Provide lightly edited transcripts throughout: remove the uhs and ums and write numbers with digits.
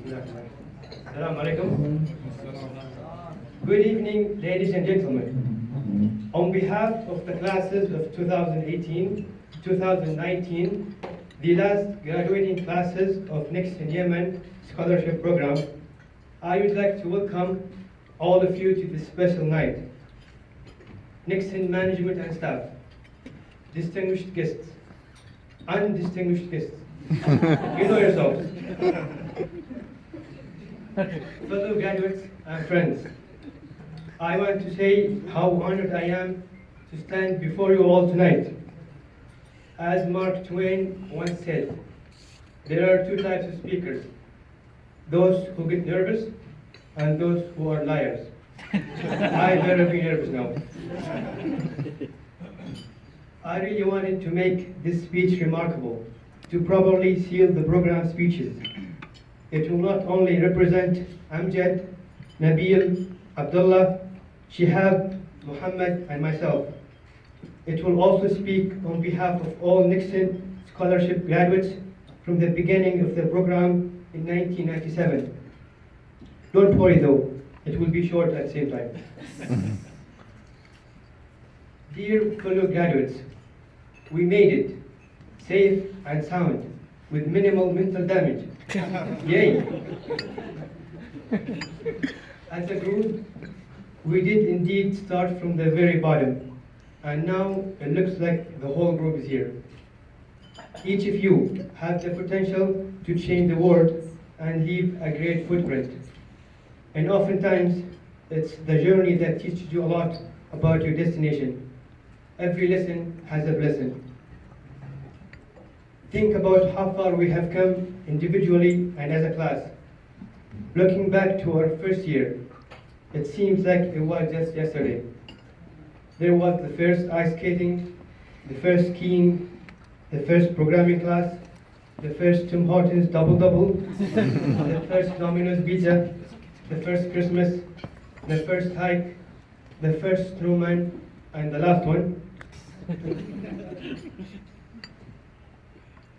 Assalamu alaikum. Good evening, ladies and gentlemen. On behalf of the classes of 2018-2019, the last graduating classes of Nexen Yemen Scholarship Program, I would like to welcome all of you to this special night. Nexen management and staff, distinguished guests, undistinguished guests, you know yourselves. Fellow graduates and friends, I want to say how honored I am to stand before you all tonight. As Mark Twain once said, there are two types of speakers, those who get nervous and those who are liars. I better be nervous now. I really wanted to make this speech remarkable, to properly seal the program speeches. It will not only represent Amjad, Nabil, Abdullah, Shihab, Muhammad, and myself. It will also speak on behalf of all Nexen Scholarship graduates from the beginning of the program in 1997. Don't worry though, it will be short at the same time. Dear fellow graduates, we made it, safe and sound, with minimal mental damage. Yay! As a group, we did indeed start from the very bottom, and now it looks like the whole group is here. Each of you has the potential to change the world and leave a great footprint. And oftentimes, it's the journey that teaches you a lot about your destination. Every lesson has a blessing. Think about how far we have come individually and as a class. Looking back to our first year, it seems like it was just yesterday. There was the first ice skating, the first skiing, the first programming class, the first Tim Hortons double-double, the first Domino's pizza, the first Christmas, the first hike, the first snowman, and the last one.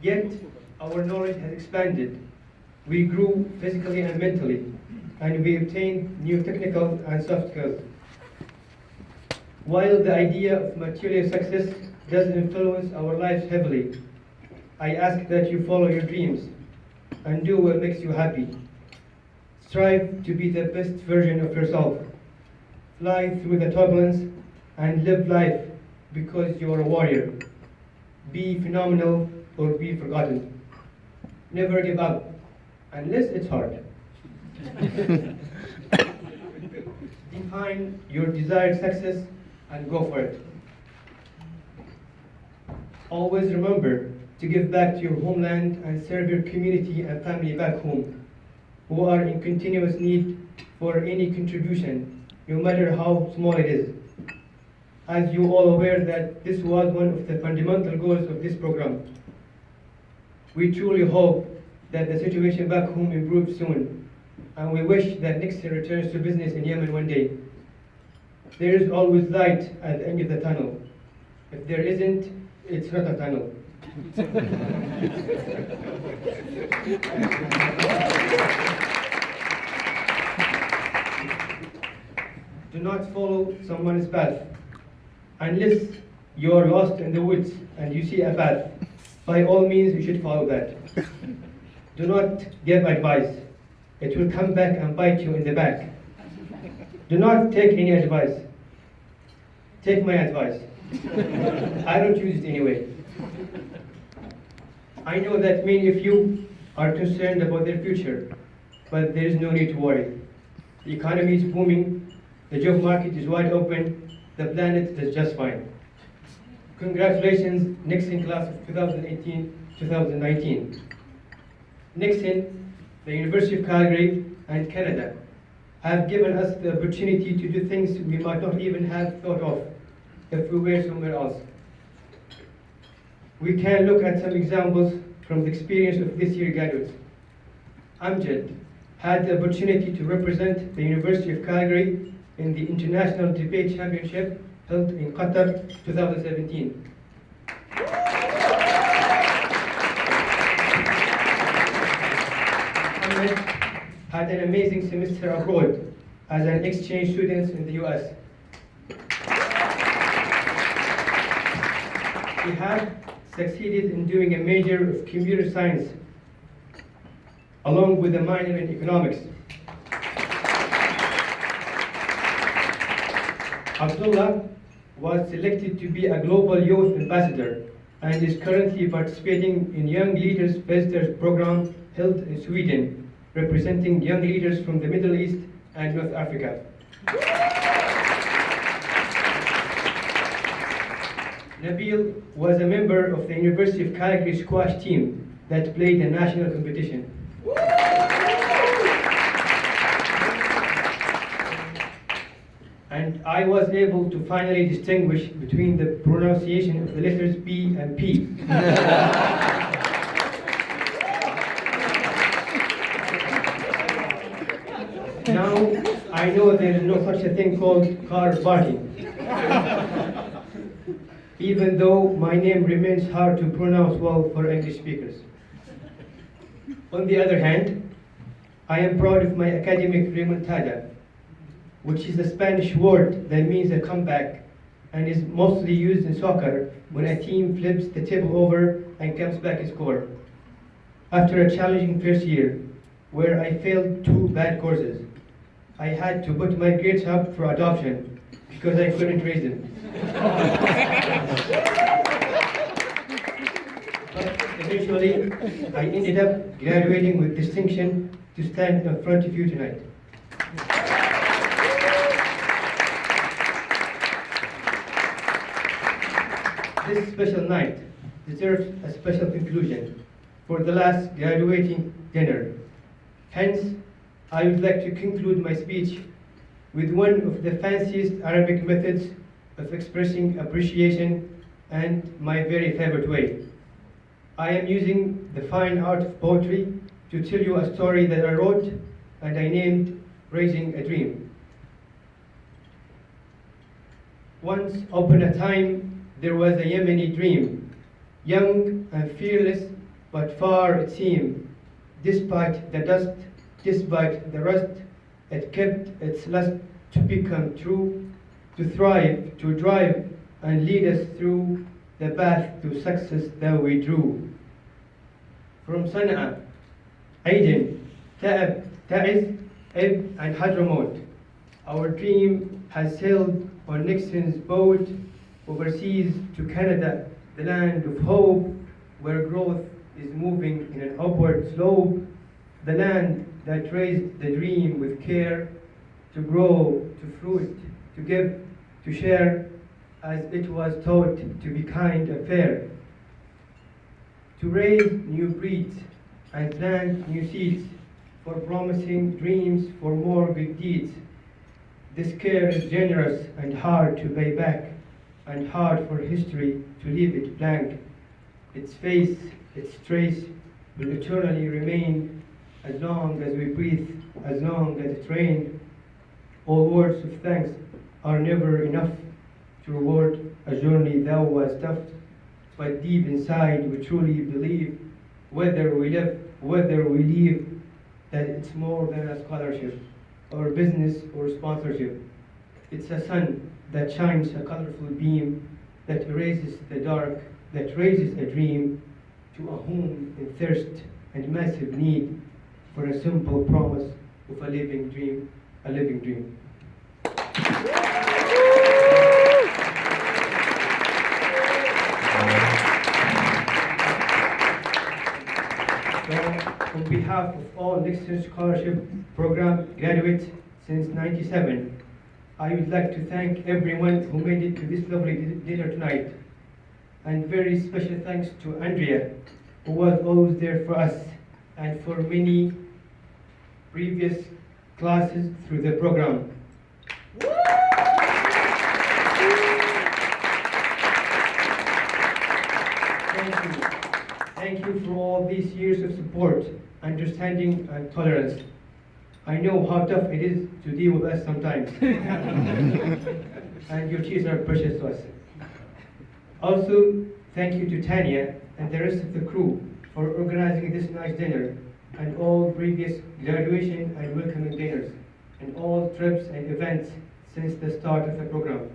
Yet, our knowledge has expanded. We grew physically and mentally, and we obtained new technical and soft skills. While the idea of material success does influence our lives heavily, I ask that you follow your dreams and do what makes you happy. Strive to be the best version of yourself. Fly through the turbulence and live life because you are a warrior. Be phenomenal or be forgotten. Never give up, unless it's hard. Define your desired success and go for it. Always remember to give back to your homeland and serve your community and family back home, who are in continuous need for any contribution, no matter how small it is. As you all aware that this was one of the fundamental goals of this program. We truly hope that the situation back home improves soon, and we wish that Nexen returns to business in Yemen one day. There is always light at the end of the tunnel. If there isn't, it's not a tunnel. Do not follow someone's path. Unless you're lost in the woods and you see a path, by all means you should follow that. Do not give advice. It will come back and bite you in the back. Do not take any advice. Take my advice. I don't use it anyway. I know that many of you are concerned about their future, but there is no need to worry. The economy is booming, the job market is wide open, the planet is just fine. Congratulations, Nexen class of 2018-2019. Nexen, the University of Calgary, and Canada have given us the opportunity to do things we might not even have thought of if we were somewhere else. We can look at some examples from the experience of this year's graduates. Amjad had the opportunity to represent the University of Calgary in the International Debate Championship held in Qatar 2017. Ahmed had an amazing semester abroad as an exchange student in the US. He had succeeded in doing a major of computer science along with a minor in economics. Abdullah was selected to be a global youth ambassador and is currently participating in Young Leaders Visitors Program held in Sweden, representing young leaders from the Middle East and North Africa. Nabil was a member of the University of Calgary squash team that played a national competition. And I was able to finally distinguish between the pronunciation of the letters B and P. Now I know there is no such a thing called car parking. Even though my name remains hard to pronounce well for English speakers. On the other hand, I am proud of my academic remontada, which is a Spanish word that means a comeback and is mostly used in soccer when a team flips the table over and comes back and score. After a challenging first year, where I failed 2 bad courses, I had to put my grades up for adoption because I couldn't raise them. But eventually, I ended up graduating with distinction to stand in front of you tonight. This special night deserves a special conclusion for the last graduating dinner. Hence, I would like to conclude my speech with one of the fanciest Arabic methods of expressing appreciation and my very favorite way. I am using the fine art of poetry to tell you a story that I wrote and I named Raising a Dream. Once upon a time, there was a Yemeni dream, young and fearless, but far it seemed. Despite the dust, despite the rust, it kept its lust to become true, to thrive, to drive, and lead us through the path to success that we drew. From Sana'a, Aden, Ta'ab, Ta'iz, Ib, and Hadramaut, our dream has sailed on Nexen's boat overseas to Canada, the land of hope, where growth is moving in an upward slope, the land that raised the dream with care, to grow, to fruit, to give, to share, as it was taught to be kind and fair. To raise new breeds and plant new seeds for promising dreams for more good deeds. This care is generous and hard to pay back, and hard for history to leave it blank. Its face, its trace will eternally remain as long as we breathe, as long as it rains. All words of thanks are never enough to reward a journey that was tough, but deep inside we truly believe, whether we live, whether we leave, that it's more than a scholarship, or business, or sponsorship. It's a sun that shines a colorful beam, that erases the dark, that raises a dream to a home in thirst and massive need for a simple promise of a living dream, a living dream. So, on behalf of all Nexen Scholarship Program graduates since '97, I would like to thank everyone who made it to this lovely dinner tonight. And very special thanks to Andrea, who was always there for us, and for many previous classes through the program. Thank you. Thank you for all these years of support, understanding, and tolerance. I know how tough it is to deal with us sometimes. And your tears are precious to us. Also, thank you to Tanya and the rest of the crew for organizing this nice dinner and all previous graduation and welcoming dinners, and all trips and events since the start of the program.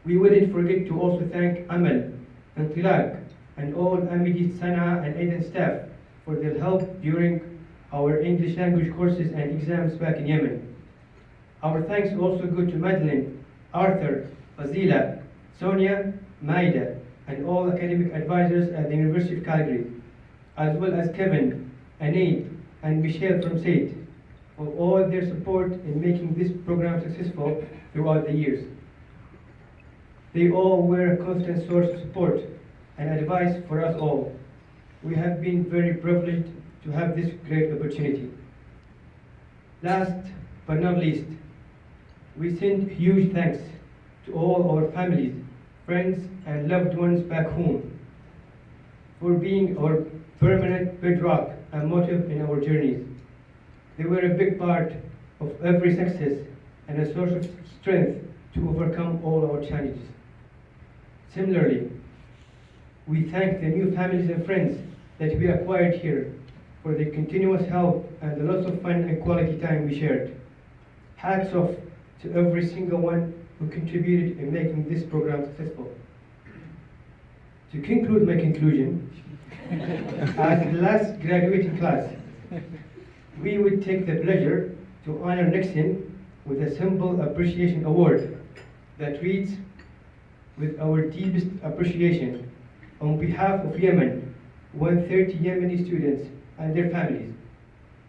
We wouldn't forget to also thank Amal, Intilaq, and all Amidit Sana and Aiden staff for their help during our English language courses and exams back in Yemen. Our thanks also go to Madeline, Arthur, Fazila, Sonia, Maida, and all academic advisors at the University of Calgary, as well as Kevin, Anade, and Michelle from SAIT, for all their support in making this program successful throughout the years. They all were a constant source of support and advice for us all. We have been very privileged to have this great opportunity. Last but not least, we send huge thanks to all our families, friends, and loved ones back home for being our permanent bedrock and motive in our journeys. They were a big part of every success and a source of strength to overcome all our challenges. Similarly, we thank the new families and friends that we acquired here for their continuous help and the lots of fun and quality time we shared. Hats off to every single one who contributed in making this program successful. To conclude my conclusion, as the last graduating class, we would take the pleasure to honor Nexen with a simple appreciation award that reads, with our deepest appreciation, on behalf of Yemen, 130 Yemeni students and their families,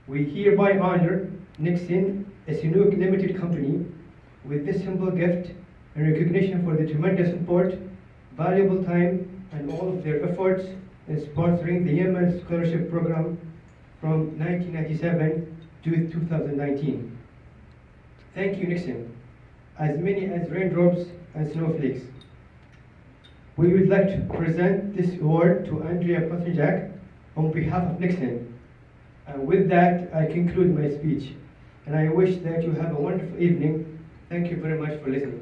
we hereby honor Nexen, a Sinuk Limited Company, with this simple gift in recognition for the tremendous support, valuable time, and all of their efforts in sponsoring the Yemen Scholarship Program from 1997 to 2019. Thank you, Nexen, as many as raindrops and snowflakes. We would like to present this award to Andrea Pasenjak on behalf of Nexen. And with that, I conclude my speech. And I wish that you have a wonderful evening. Thank you very much for listening.